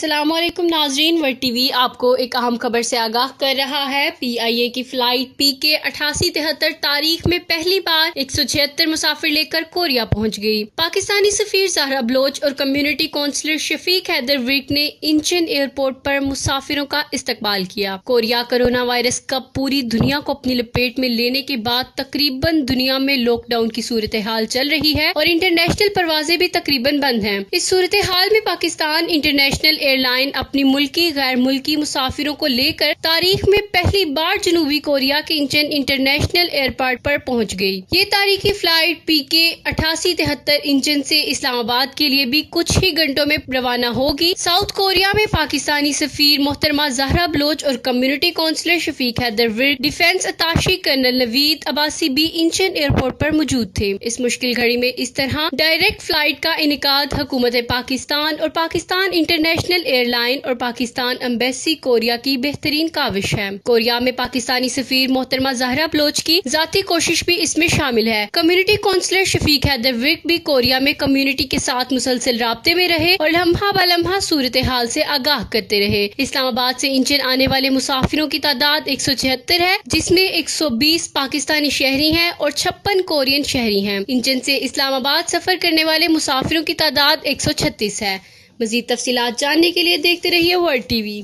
अस्सलाम वालेकुम नाजरीन, वर्ल्ड टीवी आपको एक अहम खबर से आगाह कर रहा है। PIA की फ्लाइट PK 8873 तारीख में पहली बार 176 मुसाफिर लेकर कोरिया पहुंच गई। पाकिस्तानी सफीर ज़हरा बलोच और कम्युनिटी काउंसलर शफीक हैदर विर्क ने इंचन एयरपोर्ट पर मुसाफिरों का इस्तकबाल किया। कोरिया कोरोना वायरस का पूरी दुनिया को अपनी लपेट में लेने के बाद तकरीबन दुनिया में लॉकडाउन की सूरत हाल चल रही है और इंटरनेशनल परवाजें भी तकरीबन बंद हैं। इस सूरत हाल में पाकिस्तान इंटरनेशनल एयरलाइन अपनी मुल्की गैर मुल्की मुसाफिरों को लेकर तारीख में पहली बार जनूबी कोरिया के इंचन इंटरनेशनल एयरपोर्ट पर पहुंच गई। ये तारीखी फ्लाइट PK 8873 इंचन से इस्लामाबाद के लिए भी कुछ ही घंटों में रवाना होगी। साउथ कोरिया में पाकिस्तानी सफीर मोहतरमा ज़हरा बलोच और community counsellor Shafiq Haider Virk, defence attache colonel Naveed Abbasi भी इंचन एयरपोर्ट पर मौजूद थे। इस मुश्किल घड़ी में इस तरह डायरेक्ट फ्लाइट का इनेकाद हुकूमत पाकिस्तान और पाकिस्तान इंटरनेशनल एयरलाइन और पाकिस्तान एम्बेसी कोरिया की बेहतरीन काविश है। कोरिया में पाकिस्तानी सफीर मोहतरमा ज़हरा बलोच की जाती कोशिश भी इसमें शामिल है। कम्युनिटी काउंसलर शफीक हैदर विर्क भी कोरिया में कम्युनिटी के साथ मुसलसल राब्ते में रहे और लम्हा ब लम्हा सूरत हाल से आगाह करते रहे। इस्लामाबाद से इंचन आने वाले मुसाफिरों की तादाद 176 है, जिसमें 120 पाकिस्तानी शहरी हैं और 56 कोरियन शहरी हैं। इंचन से इस्लामाबाद सफर करने वाले मुसाफिरों की तादाद 136 है। मजीद तफसीलात जानने के लिए देखते रहिए वर्ल्ड टीवी।